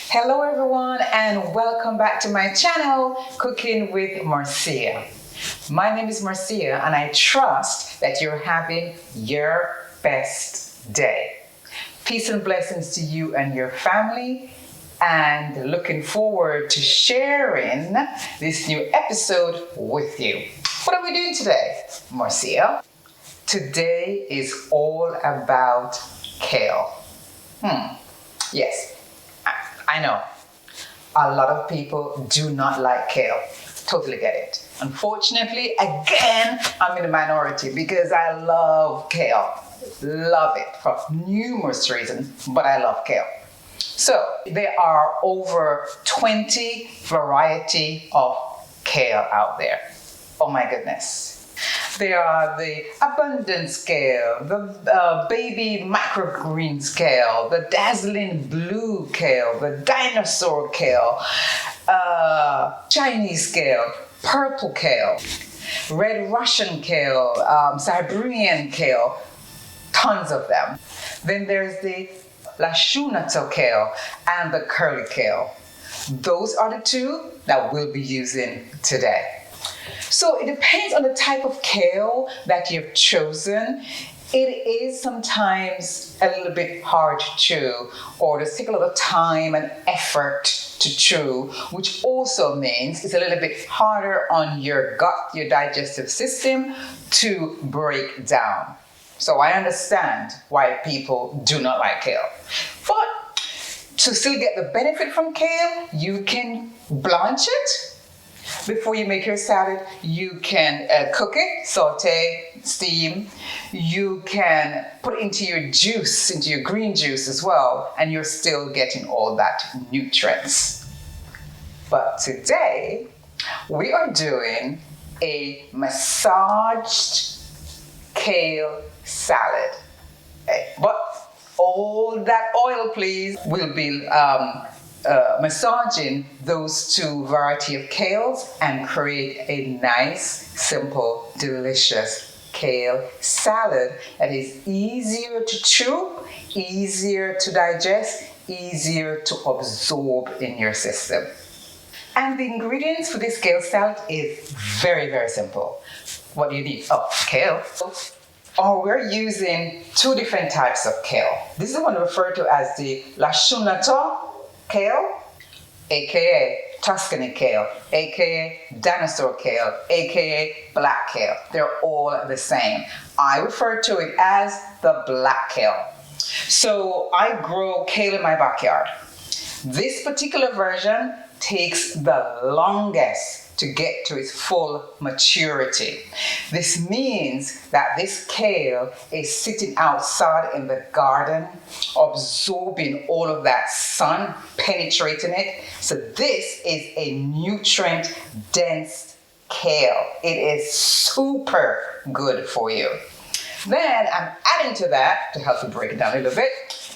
Hello everyone and welcome back to my channel, Cooking with Marcia. My name is Marcia and I trust that you're having your best day. Peace and blessings to you and your family, and looking forward to sharing this new episode with you. What are we doing today, Marcia? Today is all about kale. Yes, I know. A lot of people do not like kale. Totally get it. Unfortunately, again, I'm in the minority because I love kale. Love it for numerous reasons, but I love kale. So there are over 20 variety of kale out there. Oh my goodness. There are the abundance kale, the baby microgreen kale, the dazzling blue kale, the dinosaur kale, Chinese kale, purple kale, red Russian kale, Siberian kale, tons of them. Then there's the Lacinato kale and the curly kale. Those are the two that we'll be using today. So it depends on the type of kale that you've chosen. It is sometimes a little bit hard to chew, or does take a lot of time and effort to chew, which also means it's a little bit harder on your gut, your digestive system to break down. So I understand why people do not like kale. But to still get the benefit from kale, you can blanch it. Before you make your salad, you can cook it, saute, steam. You can put it into your juice, into your green juice as well, and you're still getting all that nutrients. But today, we are doing a massaged kale salad. Okay. But all that oil, please, will be massaging those two variety of kales and create a nice, simple, delicious kale salad that is easier to chew, easier to digest, easier to absorb in your system. And the ingredients for this kale salad is very, very simple. What do you need? Oh, kale. We're using two different types of kale. This is the one referred to as the Lacinato kale, aka Tuscany kale, aka dinosaur kale, aka black kale. They're all the same. I refer to it as the black kale. So I grow kale in my backyard. This particular version takes the longest to get to its full maturity. This means that this kale is sitting outside in the garden, absorbing all of that sun, penetrating it. So this is a nutrient-dense kale. It is super good for you. Then I'm adding to that, to help you break it down a little bit,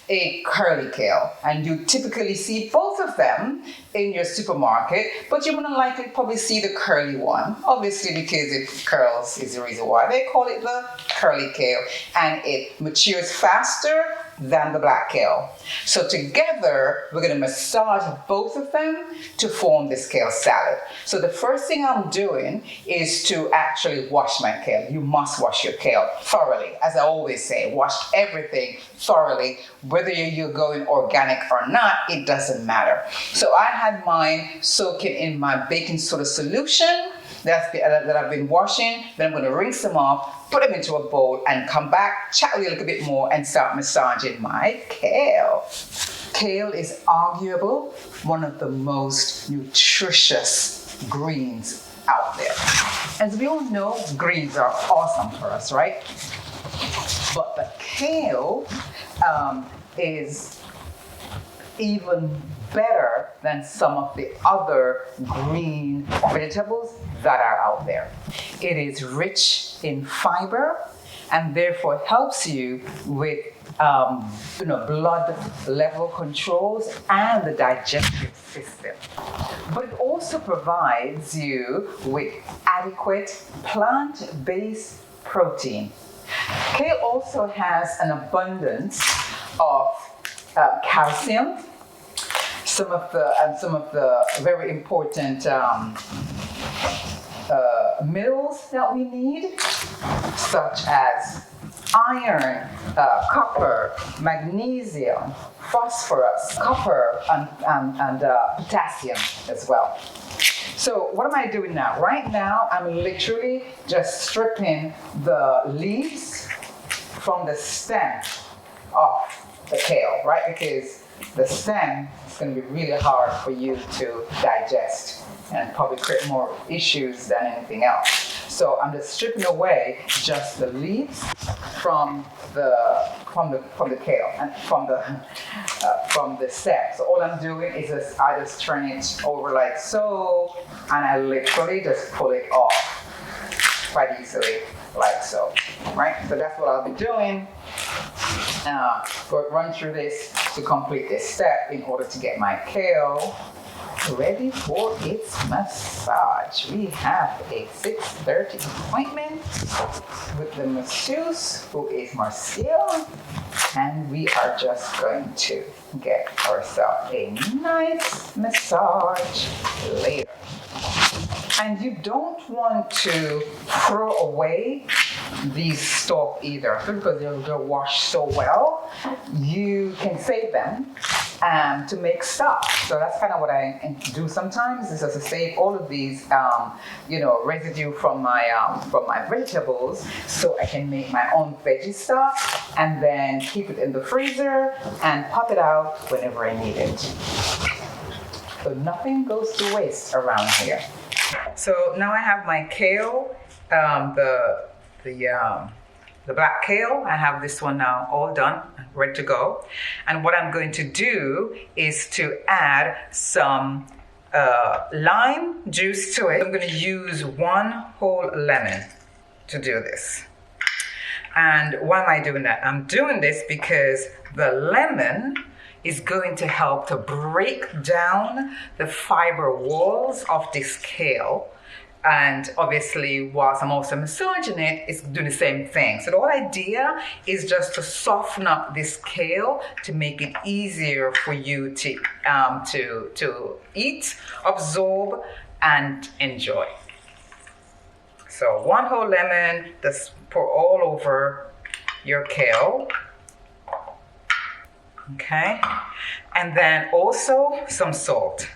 a curly kale. And you typically see both of them in your supermarket, but you're gonna likely probably see the curly one, obviously because it curls is the reason why they call it the curly kale, and it matures faster than the black kale. So together, we're gonna massage both of them to form this kale salad. So the first thing I'm doing is to actually wash my kale. You must wash your kale thoroughly. As I always say, wash everything thoroughly. Whether you're going organic or not, it doesn't matter. So I had mine soaking in my baking soda solution that I've been washing. Then I'm going to rinse them off, put them into a bowl, and come back, chat with you a little bit more, and start massaging my kale. Kale is arguable one of the most nutritious greens out there. As we all know, greens are awesome for us, right? But the kale is even better than some of the other green vegetables that are out there. It is rich in fiber and therefore helps you with blood level controls and the digestive system. But it also provides you with adequate plant-based protein. Kale also has an abundance of calcium, some of the very important minerals that we need, such as iron, copper, magnesium, phosphorus, copper, and potassium as well. So what am I doing now? Right now, I'm literally just stripping the leaves from the stem of the kale, right? Because the stem is going to be really hard for you to digest and probably create more issues than anything else. So I'm just stripping away just the leaves from the kale and from the stem. So all I'm doing is I just turn it over like so, and I literally just pull it off quite easily, like so, right? So that's what I'll be doing. Run through this to complete this step in order to get my kale ready for its massage. We have a 6:30 appointment with the masseuse, who is Marcia, and we are just going to get ourselves a nice massage later. And you don't want to throw away these stalks either, because they're washed so well. You can save them to make stock. So that's kind of what I do sometimes, is just to save all of these, residue from my vegetables, so I can make my own veggie stock and then keep it in the freezer and pop it out whenever I need it. So nothing goes to waste around here. So now I have my kale, the black kale. I have this one now all done, ready to go. And what I'm going to do is to add some lime juice to it. I'm going to use 1 whole lemon to do this. And why am I doing that? I'm doing this because the lemon is going to help to break down the fiber walls of this kale. And obviously, whilst I'm also massaging it, it's doing the same thing. So the whole idea is just to soften up this kale to make it easier for you to eat, absorb, and enjoy. So 1 whole lemon, just pour all over your kale. Okay, and then also some salt.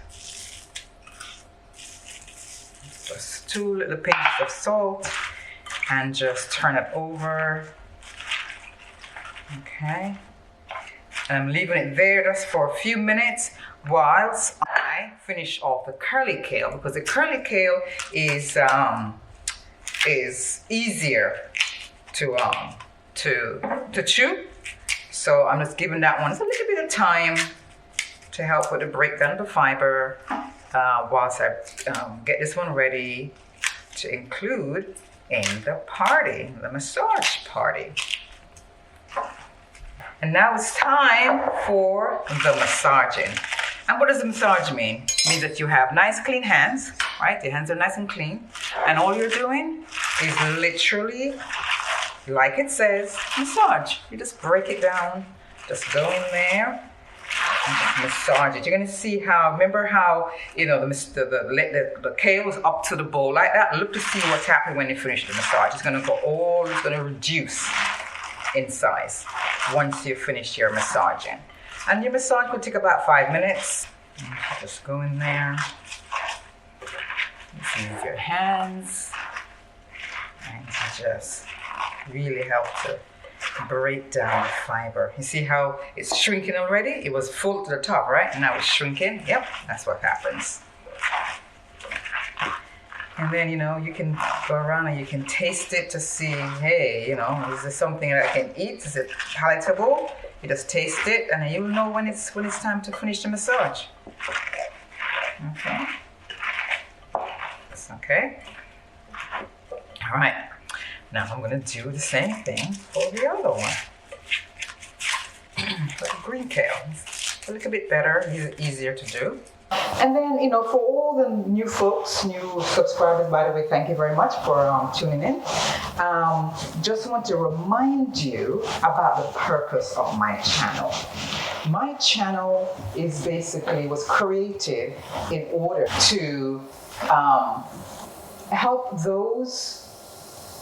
Just 2 little pinches of salt, and just turn it over. Okay, and I'm leaving it there just for a few minutes whilst I finish off the curly kale, because the curly kale is easier to chew. So I'm just giving that one just a little bit of time to help with the breakdown of the fiber whilst I get this one ready to include in the party, the massage party. And now it's time for the massaging. And what does the massage mean? It means that you have nice clean hands, right? Your hands are nice and clean. And all you're doing is literally, like it says, massage. You just break it down, just go in there and just massage it. You're gonna see how, remember how, the kale is up to the bowl like that? Look to see what's happening when you finish the massage. It's gonna reduce in size once you finish your massaging. And your massage will take about 5 minutes. Just go in there, use your hands, and just really help to break down the fiber. You see how it's shrinking already? It was full to the top, right? And now it's shrinking. Yep, that's what happens. And then, you can go around and you can taste it to see, hey, is this something that I can eat? Is it palatable? You just taste it, and then you'll know when it's time to finish the massage. Okay. That's okay. All right. Now I'm going to do the same thing for the other one. For the green kale. It's a little bit better, easier to do. And then, for all the new folks, new subscribers, by the way, thank you very much for tuning in. Just want to remind you about the purpose of my channel. My channel was created in order to help those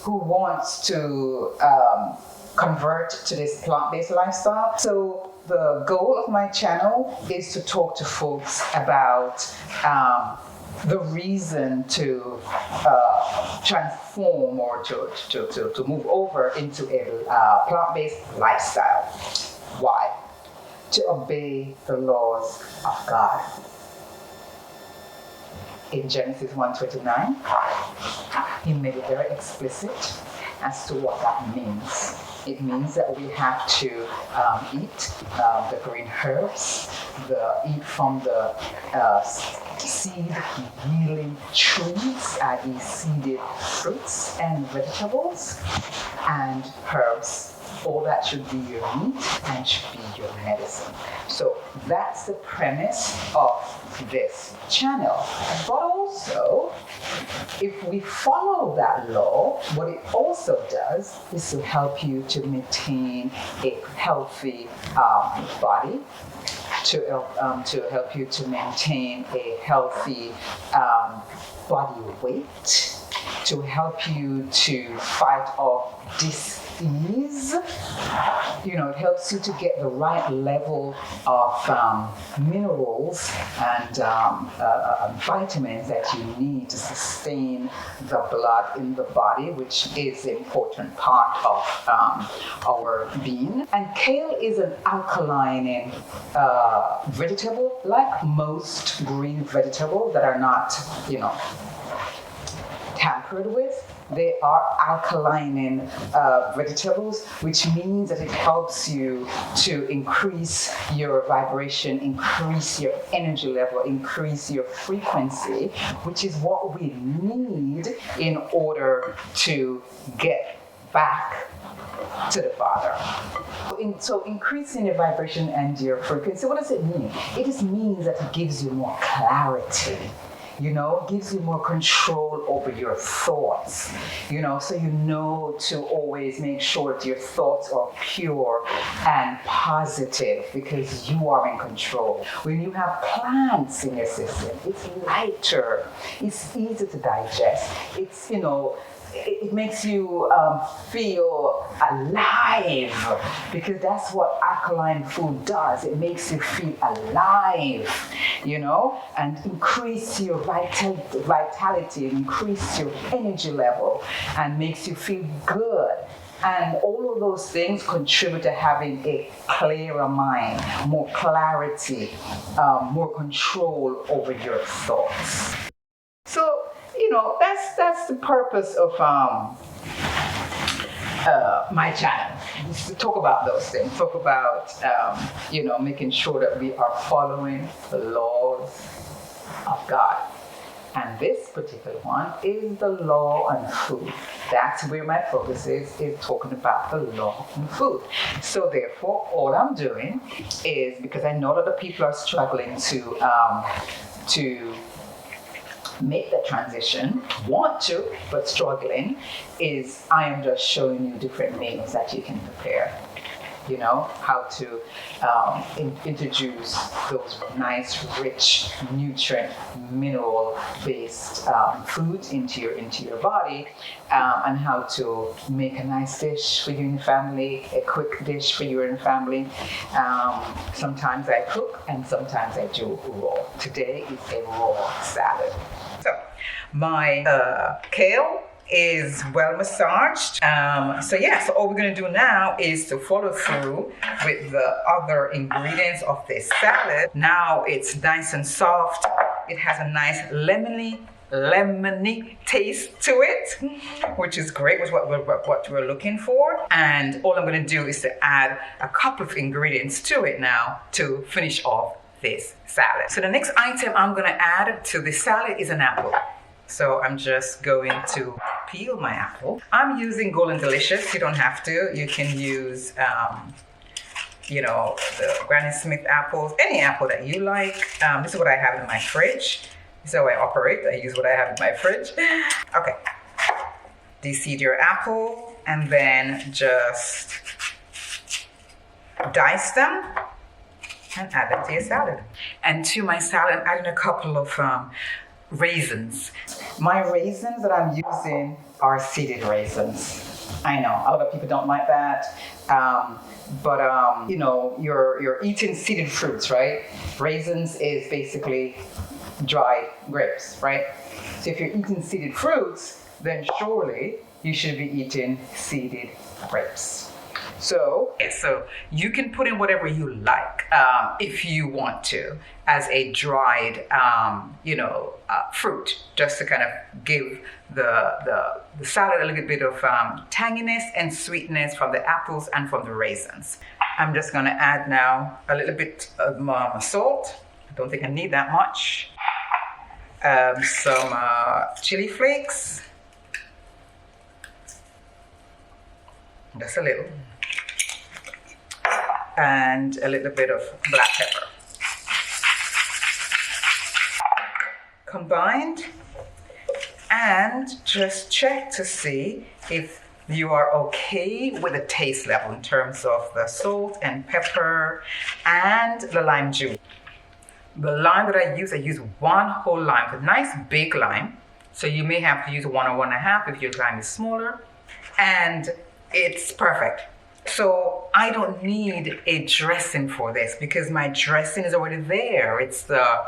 who want to convert to this plant-based lifestyle. So the goal of my channel is to talk to folks about the reason to transform or to move over into a plant-based lifestyle. Why? To obey the laws of God. In Genesis 1:29, he made it very explicit as to what that means. It means that we have to eat the green herbs, eat from the seed-yielding trees, i.e. seeded fruits and vegetables and herbs. All that should be your meat and should be your medicine. So that's the premise of this channel. But also, if we follow that law, what it also does is to help you to maintain a healthy body, to help you to maintain a healthy body weight, to help you to fight off dis-ease. It helps you to get the right level of minerals and vitamins that you need to sustain the blood in the body, which is an important part of our being. And kale is an alkaline vegetable, like most green vegetables that are not, tampered with. They are alkaline vegetables, which means that it helps you to increase your vibration, increase your energy level, increase your frequency, which is what we need in order to get back to the Father. So increasing your vibration and your frequency, what does it mean? It just means that it gives you more clarity. Gives you more control over your thoughts, so to always make sure that your thoughts are pure and positive because you are in control. When you have plants in your system, it's lighter, it's easier to digest, it makes you feel alive, because that's what alkaline food does. It makes you feel alive, and increase your vitality, increase your energy level, and makes you feel good. And all of those things contribute to having a clearer mind, more clarity, more control over your thoughts. So, that's the purpose of my channel, is to talk about those things, talk about, making sure that we are following the laws of God. And this particular one is the law on food. That's where my focus is talking about the law on food. So therefore, all I'm doing is, because I know that the people are struggling to make the transition, want to, but struggling, is I am just showing you different meals that you can prepare. How to introduce those nice, rich, nutrient, mineral-based foods into your body, and how to make a nice dish for you and your family, a quick dish for you and your family. Sometimes I cook, and sometimes I do raw. Today is a raw salad. So my kale is well massaged. So all we're going to do now is to follow through with the other ingredients of this salad. Now it's nice and soft. It has a nice lemony taste to it, which is great, with what we're looking for. And all I'm going to do is to add a couple of ingredients to it now to finish off this salad. So the next item I'm going to add to this salad is an apple. So I'm just going to peel my apple. I'm using Golden Delicious. You don't have to. You can use, the Granny Smith apples, any apple that you like. This is what I have in my fridge. This is how I operate. I use what I have in my fridge. Okay. Deseed your apple and then just dice them and add them to your salad. And to my salad, I'm adding a couple of raisins. My raisins that I'm using are seeded raisins. I know a lot of people don't like that, but you know, you're eating seeded fruits, right? Raisins is basically dried grapes, right? So if you're eating seeded fruits, then surely you should be eating seeded grapes. So you can put in whatever you like if you want to as a dried, fruit, just to kind of give the salad a little bit of tanginess and sweetness from the apples and from the raisins. I'm just going to add now a little bit of salt. I don't think I need that much. Some chili flakes. Just a little. And a little bit of black pepper. Combined, and just check to see if you are okay with the taste level in terms of the salt and pepper and the lime juice. The lime that I use one whole lime, a nice big lime. So you may have to use 1 or 1.5 if your lime is smaller. And it's perfect. So I don't need a dressing for this because my dressing is already there. It's the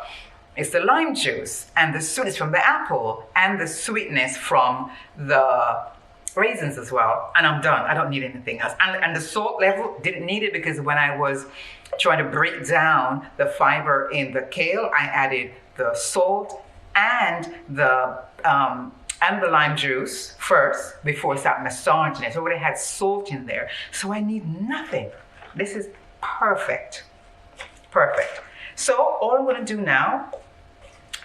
lime juice and the sweetness from the apple and the sweetness from the raisins as well. And I'm done. I don't need anything else. And the salt level, didn't need it because when I was trying to break down the fiber in the kale, I added the salt and the lime juice first before I start massaging it. So I already had salt in there. So I need nothing. This is perfect. Perfect. So all I'm going to do now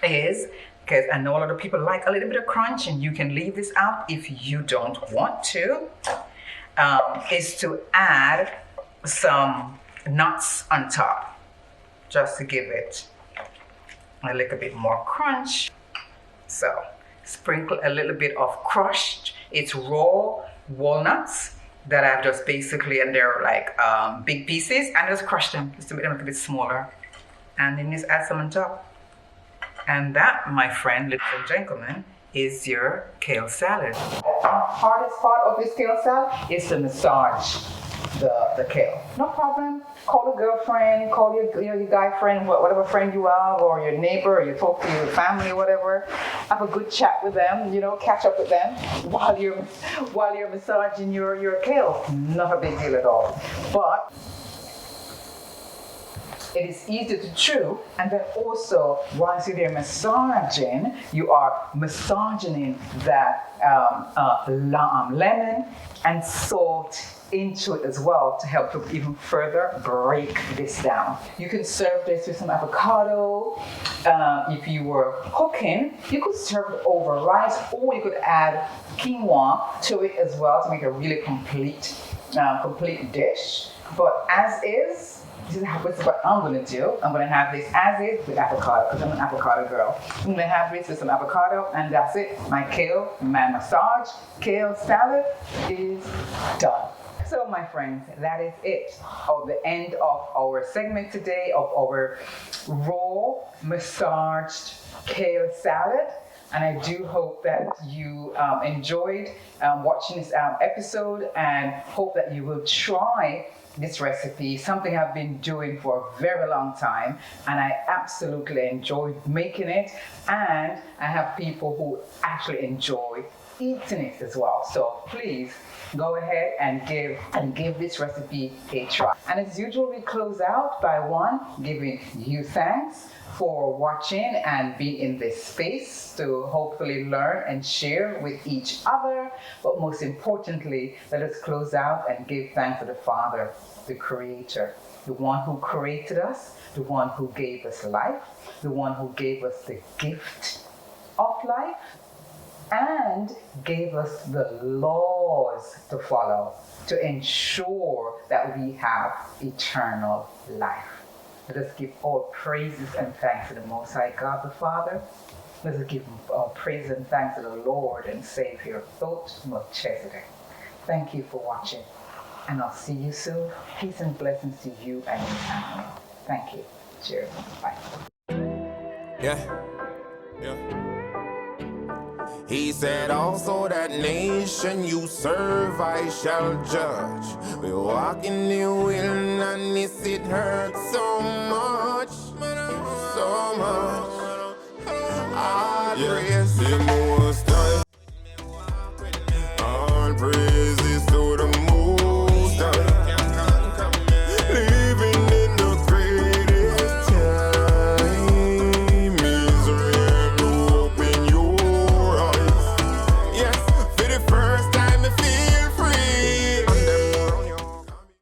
is, because I know a lot of people like a little bit of crunch and you can leave this out if you don't want to, is to add some nuts on top just to give it a little bit more crunch. So sprinkle a little bit of crushed, it's raw walnuts that I've just basically, and they're like big pieces, and just crush them just to make them a little bit smaller. And then just add some on top. And that, my friend, ladies and gentlemen, is your kale salad. The hardest part of this kale salad is to massage the kale. No problem. Call a girlfriend, call your guy friend, whatever friend you have, or your neighbor, or you talk to your family, whatever. Have a good chat with them, catch up with them while you're massaging your kale. Not a big deal at all. But it is easy to chew, and then also once you're there massaging, you are massaging in that lemon and salt into it as well to help to even further break this down. You can serve this with some avocado. If you were cooking, you could serve it over rice, or you could add quinoa to it as well to make a really complete dish. But as is, this is what I'm going to do. I'm going to have this as is with avocado because I'm an avocado girl. I'm going to have this with some avocado, and that's it. My massage kale salad is done. So my friends, that is it. The end of our segment today of our raw massaged kale salad. And I do hope that you enjoyed watching this episode, and hope that you will try this recipe, something I've been doing for a very long time, and I absolutely enjoy making it, and I have people who actually enjoy eating it as well. So please go ahead and give this recipe a try. And as usual, we close out by giving you thanks for watching and being in this space to hopefully learn and share with each other. But most importantly, let us close out and give thanks to the Father, the Creator, the one who created us, the one who gave us life, the one who gave us the gift of life, and gave us the laws to follow to ensure that we have eternal life. Let us give all praises and thanks to the Most High God the Father. Let us give all praise and thanks to the Lord and Savior, Melchizedek. Thank you for watching, and I'll see you soon. Peace and blessings to you and your family. Thank you. Cheers. Bye. Yeah, yeah. He said also that nation you serve I shall judge. We walk in the wilderness, it hurts so much, so much. I praise him.